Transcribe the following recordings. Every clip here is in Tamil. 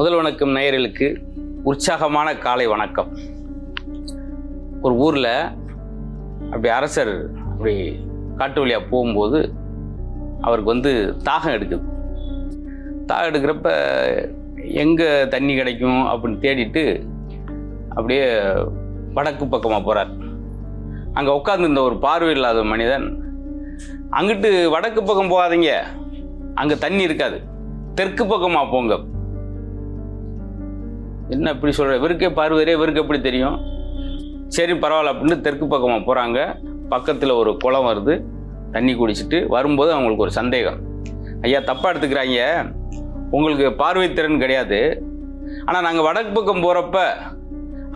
முதல் வணக்கம் நேயர்களுக்கு உற்சாகமான காலை வணக்கம். ஒரு ஊரில் அப்படி அரசர் அப்படி காட்டு வழியாக போகும்போது அவருக்கு தாகம் எடுக்குது. தாகம் எடுக்கிறப்ப எங்கே தண்ணி கிடைக்கும் அப்படின்னு தேடிட்டு அப்படியே வடக்கு பக்கமாக போகிறார். அங்கே உட்காந்துருந்த ஒரு பார்வை இல்லாத மனிதன், அங்கிட்டு வடக்கு பக்கம் போகாதீங்க, அங்கே தண்ணி இருக்காது, தெற்கு பக்கமாக போங்க. என்ன இப்படி சொல்கிற, இவருக்கே பார்வையரே, இவருக்கு எப்படி தெரியும்? சரி பரவாயில்ல அப்படின்னு தெற்கு பக்கமாக போகிறாங்க. பக்கத்தில் ஒரு குளம் வருது. தண்ணி குடிச்சிட்டு வரும்போது அவங்களுக்கு ஒரு சந்தேகம். ஐயா தப்பாக எடுத்துக்கிறாங்க, உங்களுக்கு பார்வை திறன் கிடையாது, ஆனால் நாங்கள் வடக்கு பக்கம் போகிறப்ப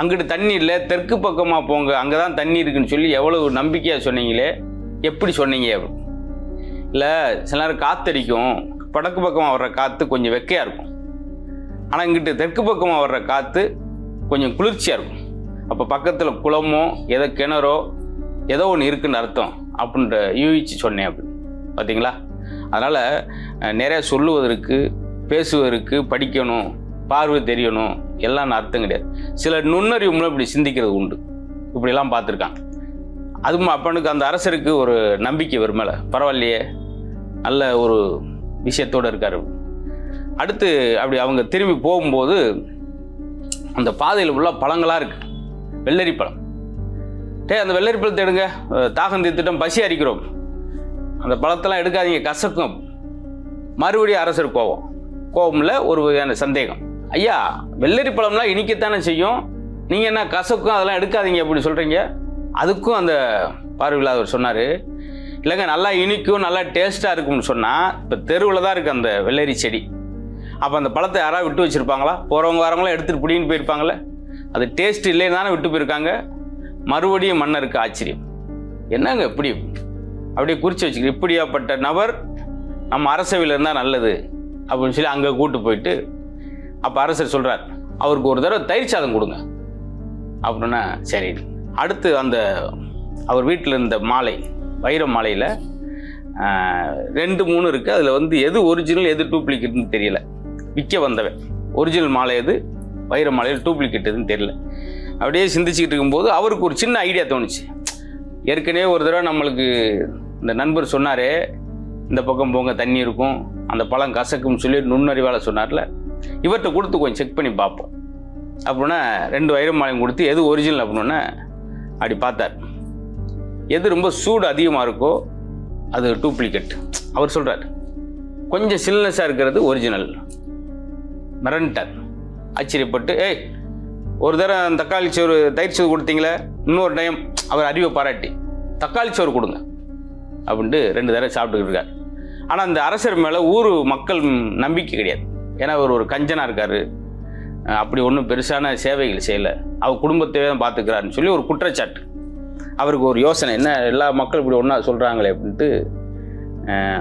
அங்கிட்டு தண்ணி இல்லை, தெற்கு பக்கமாக போங்க, அங்கே தான் தண்ணி இருக்குன்னு சொல்லி எவ்வளவு நம்பிக்கையாக சொன்னீங்களே, எப்படி சொன்னீங்க? இல்லை சில நேரம் காற்றடிக்கும், வடக்கு பக்கமாக வர்ற காற்று கொஞ்சம் வெக்கையாக இருக்கும், ஆனால் இங்கிட்டு தெற்கு பக்கமாக வர்ற காற்று கொஞ்சம் குளிர்ச்சியாக இருக்கும். அப்போ பக்கத்தில் குளமோ ஏதோ கிணறோ ஏதோ ஒன்று இருக்குன்னு அர்த்தம் அப்படின்ற யூகிச்சு சொன்னேன் அப்படின்னு. பார்த்தீங்களா? அதனால் நிறையா சொல்லுவதற்கு, பேசுவதற்கு, படிக்கணும், பார்வை தெரியணும் எல்லாம் அர்த்தம் கிடையாது. சில நுண்ணறிவும்லாம் இப்படி சிந்திக்கிறது உண்டு. இப்படிலாம் பார்த்துருக்காங்க. அதுவும் அப்பனுக்கு அந்த அரசருக்கு ஒரு நம்பிக்கை வரும் மேலே, பரவாயில்லையே நல்ல ஒரு விஷயத்தோடு இருக்கார். அடுத்து அப்படி அவங்க திரும்பி போகும்போது அந்த பாதையில் உள்ள பழங்களாக இருக்குது. வெள்ளரி பழம். அந்த வெள்ளரி பழத்தை எடுங்க, தாகம் தீர்த்துட்டோம், பசி அரிக்கிறோம், அந்த பழத்தெல்லாம் எடுக்காதீங்க, கசக்கும். மறுபடியும் அரசர் கோபமில் ஒரு வகையான சந்தேகம். ஐயா வெள்ளரி பழம்லாம் இனிக்கத்தானே செய்யும், நீங்கள் என்ன கசக்கும் அதெல்லாம் எடுக்காதீங்க அப்படி சொல்கிறீங்க? அதுக்கும் அந்த பார்வையில்லாதவர் சொன்னார், இல்லைங்க நல்லா இனிக்கும், நல்லா டேஸ்ட்டாக இருக்கும்னு சொன்னால், இப்போ தெருவில் தான் இருக்குது அந்த வெள்ளரி செடி. அப்போ அந்த பழத்தை யாராவது விட்டு வச்சுருப்பாங்களா? போகிறவங்க வரவங்களாம் எடுத்துகிட்டு பிடின்னு போயிருப்பாங்களே. அது டேஸ்ட் இல்லைன்னு தானே விட்டு போயிருக்காங்க. மறுபடியும் மன்னருக்கு ஆச்சரியம். என்னங்க இப்படி அப்படியே குறித்து வச்சுக்க, இப்படியாப்பட்ட நபர் நம்ம அரசவையில் இருந்தால் நல்லது அப்படின்னு சொல்லி அங்கே கூட்டு போயிட்டு, அப்போ அரசர் சொல்கிறார், அவருக்கு ஒரு தடவை தயிர் சாதம் கொடுங்க அப்படின்னா சரி. அடுத்து அந்த அவர் வீட்டில் இருந்த மாலை, வைர மாலையில் 2-3 இருக்குது. அதில் எது ஒரிஜினல் எது டூப்ளிகேட்னு தெரியல. விற்க வந்தவன் ஒரிஜினல் மாலை எது, வைர மாலையில் டூப்ளிகேட் எதுன்னு தெரியல. அப்படியே சிந்திச்சுக்கிட்டு இருக்கும்போது அவருக்கு ஒரு சின்ன ஐடியா தோணுச்சு. ஏற்கனவே ஒரு தடவை நம்மளுக்கு இந்த நண்பர் சொன்னாரே, இந்த பக்கம் போங்க தண்ணி இருக்கும், அந்த பழம் கசக்கும்னு சொல்லி நுண்ணறிவால் சொன்னார்ல, இவர்கிட்ட கொடுத்து கொஞ்சம் செக் பண்ணி பார்ப்போம் அப்படின்னா 2 வைர மாலையும் கொடுத்து எது ஒரிஜினல் அப்படின்னா அப்படி பார்த்தார். எது ரொம்ப சூடு அதிகமாக இருக்கோ அது டூப்ளிகேட். அவர் சொல்கிறார், கொஞ்சம் சில்னஸாக இருக்கிறது ஒரிஜினல். மிரண்டார், ஆச்சரியப்பட்டு, ஒரு தடவை தக்காளி சோறு தயிர் சோறு கொடுத்தீங்களே, இன்னொரு டைம் அவர் அறிவை பாராட்டி தக்காளி சோறு கொடுங்க அப்படின்ட்டு 2 தடவை சாப்பிட்டுக்கிட்டு இருக்கார். ஆனால் அந்த அரசர் மேலே ஊர் மக்கள் நம்பிக்கை கிடையாது. ஏன்னா அவர் ஒரு கஞ்சனாக இருக்கார், அப்படி ஒன்றும் பெருசான சேவைகள் செய்யலை, அவர் குடும்பத்தையே தான் பார்த்துக்கிறாருன்னு சொல்லி ஒரு குற்றச்சாட்டு. அவருக்கு ஒரு யோசனை, என்ன எல்லா மக்களும் இப்படி ஒன்றா சொல்கிறாங்களே அப்படின்ட்டு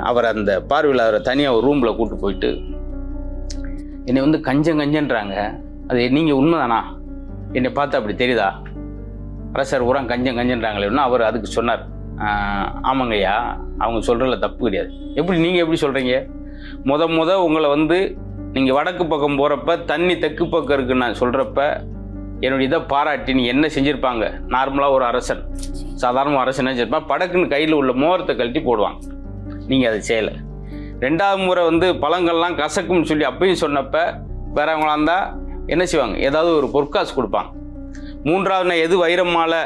அவர் அந்த பார்வையில் அவரை தனியாக ஒரு ரூமில் கூப்பிட்டு போயிட்டு, என்னை கஞ்சன்றாங்க, அது நீங்கள் உண்மைதானா, என்னை பார்த்து அப்படி தெரியுதா? அரசர் ஊரா கஞ்சன்றாங்களேன்னா அவர் அதுக்கு சொன்னார், ஆமாங்கய்யா, அவங்க சொல்கிறதில்ல தப்பு கிடையாது. எப்படி நீங்கள் எப்படி சொல்கிறீங்க? உங்களை நீங்கள் வடக்கு பக்கம் போகிறப்ப தண்ணி தெற்கு பக்கம் இருக்குன்னு நான் சொல்கிறப்ப என்னுடைய இதை பாராட்டி நீங்கள் என்ன செஞ்சுருப்பாங்க? நார்மலாக ஒரு அரசன், சாதாரண அரசன் என்ன செஞ்சிருப்பான், படக்குன்னு கையில் உள்ள மோரத்தை கழட்டி போடுவாங்க. நீங்கள் அதை செய்யலை. 2வது முறை பழங்கள்லாம் கசக்கும்னு சொல்லி அப்பயும் சொன்னப்போ வேறவங்களா இருந்தால் என்ன செய்வாங்க, ஏதாவது ஒரு பொற்காசு கொடுப்பாங்க. 3வது நான் எது வைரமாலை,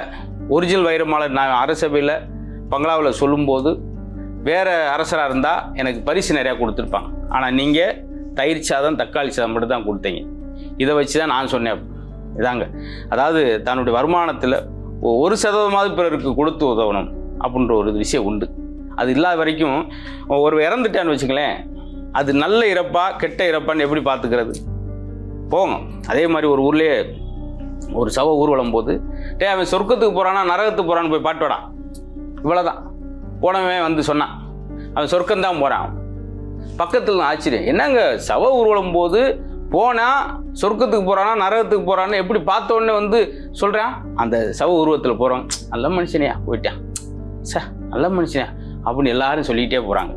ஒரிஜினல் வைரமாலை நான் அரசபையில் பங்களாவில் சொல்லும்போது வேறு அரசராக இருந்தால் எனக்கு பரிசு நிறையா கொடுத்துருப்பாங்க. ஆனால் நீங்கள் தயிர் சாதம் தக்காளி சாதம் மட்டும் தான் கொடுத்தீங்க. இதை வச்சு தான் நான் சொன்னேன். இதாங்க, அதாவது தன்னுடைய வருமானத்தில் 1% பிறருக்கு கொடுத்து உதவணும் அப்படின்ற ஒரு விஷயம் உண்டு. அது இல்லாத வரைக்கும் ஒரு இறந்துட்டான்னு வச்சுங்களேன், அது நல்ல இறப்பா கெட்ட இறப்பான்னு எப்படி பார்த்துக்கிறது? போங்க. அதே மாதிரி ஒரு ஊர்லேயே ஒரு சவ ஊர்வலம் போது, அவன் சொர்க்கத்துக்கு போகிறானா நரகத்துக்கு போகிறான்னு போய் பாட்டுவாடா, இவ்வளோதான். போனவன் சொன்னான் அவன் சொர்க்கம்தான் போகிறான். பக்கத்தில் ஆச்சரியம், என்னங்க சவ ஊர்வலம் போது போனால் சொர்க்கத்துக்கு போகிறானா நரகத்துக்கு போகிறான்னு எப்படி பார்த்தோன்னே சொல்கிறான்? அந்த சவ உருவத்தில் போகிறோம், நல்ல மனுஷனையா போயிட்டான், நல்ல மனுஷனையா அப்படின்னு எல்லாரும் சொல்லிகிட்டே போகிறாங்க.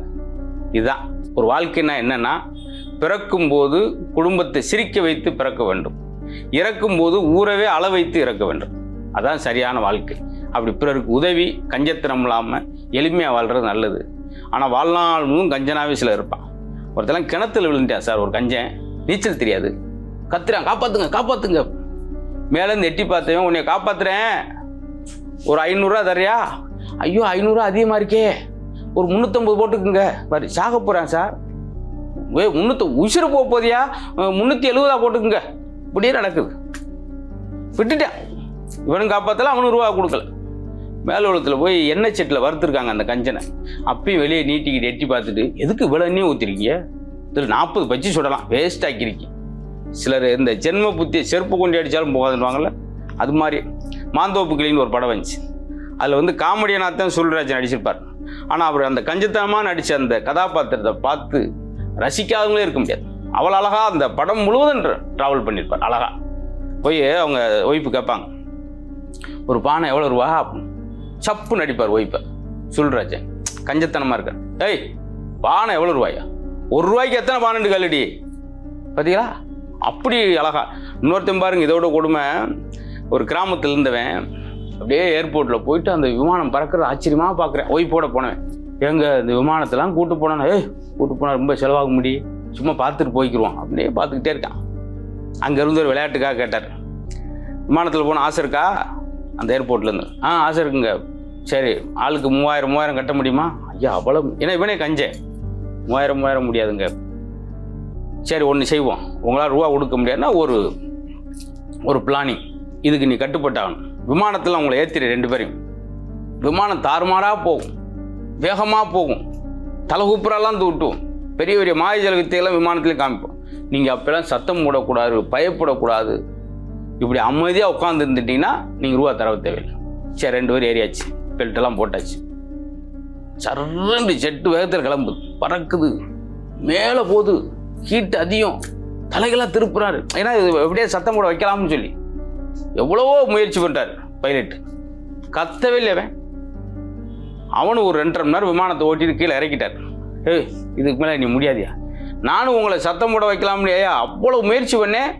இதுதான் ஒரு வாழ்க்கைன்னா என்னென்னா, பிறக்கும்போது குடும்பத்தை சிரிக்க வைத்து பிறக்க வேண்டும், இறக்கும்போது ஊரவே அள வைத்து இறக்க வேண்டும். அதான் சரியான வாழ்க்கை. அப்படி பிறருக்கு உதவி கஞ்சத்தனம் இல்லாமல் எளிமையாக வாழ்கிறது நல்லது. ஆனால் வாழ்நாள் முழுவதும் கஞ்சனாவே சிலர் இருப்பான். ஒருத்தெல்லாம் கிணத்துல விழுந்துட்டான் சார், ஒரு கஞ்சன், நீச்சல் தெரியாது, கத்துறான், காப்பாற்றுங்க காப்பாற்றுங்க. மேலேருந்து எட்டி பார்த்தவன், உன்னை காப்பாற்றுறேன், ஒரு 500 தர்றியா? ஐயோ 500 அதிகமாக இருக்கே, ஒரு 350 போட்டுக்குங்க. பாரு சாக போகிறேன் சார், 300 உயிர் போக போதியா, 370 போட்டுக்குங்க. இப்படியே நடக்குது. விட்டுட்டேன், இவனும் காப்பாற்றல, அவனு ரூபா கொடுக்கல. மேலுலகத்தில் போய் எண்ணெய் செட்டில் வறுத்துருக்காங்க அந்த கஞ்சனை. அப்பயும் வெளியே நீட்டிக்கிட்டு எட்டி பார்த்துட்டு, எதுக்கு இவ்வளோ எண்ணெயும் ஊற்றிருக்கீங்க, இதில் 40 பஜ்ஜி சுடலாம், வேஸ்ட் ஆக்கிருக்கீங்க. சிலர் இந்த ஜென்ம புத்தியை செருப்பு கொண்டு அடித்தாலும் போகாதுவாங்கள்ல, அது மாதிரி மாந்தோப்பு கிளின்னு ஒரு படம் வந்துச்சு. அதில் வந்து காமெடியனாக தான் சூழ்ராஜன் நடிச்சிருப்பார். ஆனால் அவர் அந்த கஞ்சத்தனமாக நடித்த அந்த கதாபாத்திரத்தை பார்த்து ரசிக்காதவங்களே இருக்க முடியாது. அவ்வளோ அழகாக அந்த படம் முழுவதும் ட்ராவல் பண்ணியிருப்பார். அழகாக போய் அவங்க ஒய்ஃபு கேட்பாங்க, ஒரு பானை எவ்வளோ ரூபா? சப்பு நடிப்பார் ஒய்ஃபை சூழ்ராஜன், கஞ்சத்தனமாக இருக்கார். ஏய் பானை எவ்வளோ ரூபாயா? 1 ரூபாய்க்கு எத்தனை பானண்டு கல்லடி பார்த்தீங்களா? அப்படி அழகா. இன்னொருத்தன் பாருங்க, இதோட கொடுமை, ஒரு கிராமத்தில் இருந்தவன் அப்படியே ஏர்போர்ட்டில் போயிட்டு அந்த விமானம் பறக்கிறது ஆச்சரியமாக பார்க்குறேன். ஒய்ஃபோட போனவன், எங்கள் இந்த விமானத்தெல்லாம் கூப்பிட்டு போனான். கூப்பிட்டு போனால் ரொம்ப செலவாக முடியும், சும்மா பார்த்துட்டு போய்க்கிடுவான். அப்படியே பார்த்துக்கிட்டே இருக்கான். அங்கேருந்து ஒரு விளையாட்டுக்காக கேட்டார், விமானத்தில் போன ஆசை இருக்கா? அந்த ஏர்போர்ட்லேருந்து ஆசை இருக்குங்க. சரி, ஆளுக்கு 3000 கட்ட முடியுமா? ஐயா அவ்வளோ, ஏன்னா இவனே கஞ்சேன், 3000 முடியாதுங்க. சரி ஒன்று செய்வோம், உங்களால் ரூபா கொடுக்க முடியாதுன்னா ஒரு பிளானிங், இதுக்கு நீ கட்டுப்பட்டாகணும். விமானத்தில் உங்களை ஏற்றிடு 2 பேரையும். விமானம் தாறுமாறாக போகும், வேகமாக போகும், தலைகுப்புறாலாம் தூட்டும், பெரிய பெரிய மாயஜல வித்தையெல்லாம் விமானத்துலேயும் காமிப்போம். நீங்கள் அப்போல்லாம் சத்தம் போடக்கூடாது, பயப்படக்கூடாது. இப்படி அமைதியாக உட்காந்து இருந்துட்டிங்கன்னா நீங்கள் ரூபா தரவு தேவையில்லை. சரி 2 பேர் ஏறியாச்சு, பெல்ட்டெல்லாம் போட்டாச்சு. சர்றண்டு ஜெட்டு வேகத்தில் கிளம்புது, பறக்குது, மேலே போகுது, ஹீட் அதிகம், தலைகளாக திருப்புறாரு. ஏன்னா இது எப்படியே சத்தம் போட வைக்கலாம்னு சொல்லி எவ்வளவோ முயற்சி பண்ணுறாரு பைலட், கத்தவே இல்லை. அவனு ஒரு 2.5 மணி நேரம் விமானத்தை ஓட்டிட்டு கீழே இறக்கிட்டார். இதுக்கு மேலே நீ முடியாதியா, நானும் உங்களை சத்தம் போட வைக்கலாம் இல்லையா, அவ்வளோ முயற்சி பண்ணேன்,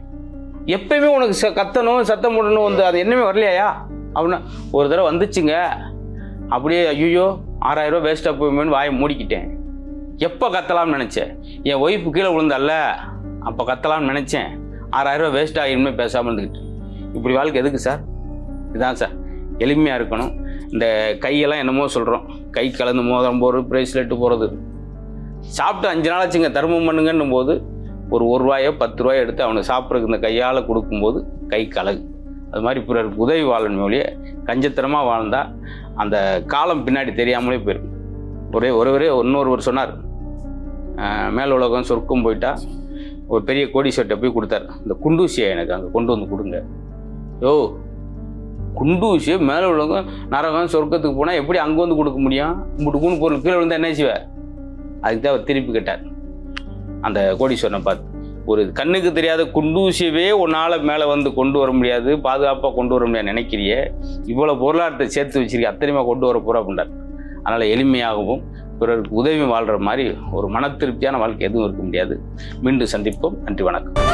எப்பயுமே உனக்கு கத்தணும் சத்தம் போடணும் வந்து அது என்னமே வரலையா அப்படின்னா. ஒரு தடவை வந்துச்சுங்க, அப்படியே ஐயோ 6000 ரூபா வேஸ்ட்டாக போயுமேனு வாயை மூடிக்கிட்டேன். எப்போ கத்தலாம்னு நினச்சேன், என் ஒய்ஃபு கீழே விழுந்தால அப்போ கத்தலாம்னு நினச்சேன், 6000 ரூபா வேஸ்ட் ஆகிடுமே பேசாமல் இருந்துக்கிட்டு. இப்படி வாழ்க்கை எதுக்கு சார்? இதுதான் சார், எளிமையாக இருக்கணும். இந்த கையெல்லாம் என்னமோ சொல்கிறோம், கை கலந்து மோதிரம் போகிறது, ப்ரேஸ்லெட்டு போகிறது. சாப்பிட்டு 5 நாளாச்சுங்க தர்மம் பண்ணுங்கன்னும் போது ஒரு 1 ரூபாயோ 10 ரூபாயோ எடுத்து அவனுக்கு சாப்பிட்றதுக்கு இந்த கையால் கொடுக்கும்போது கை கலகு. அது மாதிரி பிறருக்கு உதவி வாழணும் ஒழிய கஞ்சத்தனமாக வாழ்ந்தால் அந்த காலம் பின்னாடி தெரியாமலே போயிருக்கும். இன்னொருவர் சொன்னார், மேல் உலகம் சொர்க்கம் போயிட்டா ஒரு பெரிய கோடீஸ்வர்கிட்ட போய் கொடுத்தாரு, இந்த குண்டூசியை எனக்கு அங்கே கொண்டு வந்து கொடுங்க. குண்டூசியை மேலே உலகம் நரகம் சொர்க்கத்துக்கு போனால் எப்படி அங்கே வந்து கொடுக்க முடியும்? முட்டுக்குன்னு பொருள் கீழே விழுந்தால் என்ன செய்வார்? அதுக்கு தான் அவர் திருப்பி கேட்டார் அந்த கோடீஸ்வரனை பார்த்து, ஒரு கண்ணுக்கு தெரியாத குண்டூசியவே உன்னால் மேலே வந்து கொண்டு வர முடியாது, பாதுகாப்பாக கொண்டு வர முடியாது நினைக்கிறியே, இவ்வளோ பொருளாதாரத்தை சேர்த்து வச்சிருக்க, அத்தனையுமா கொண்டு வர போகிற அப்படின்றார். அதனால் எளிமையாகவும் பிறருக்கு உதவி வாழ்கிற மாதிரி ஒரு மன திருப்தியான வாழ்க்கை எதுவும் இருக்க முடியாது. மீண்டும் சந்திப்போம். நன்றி, வணக்கம்.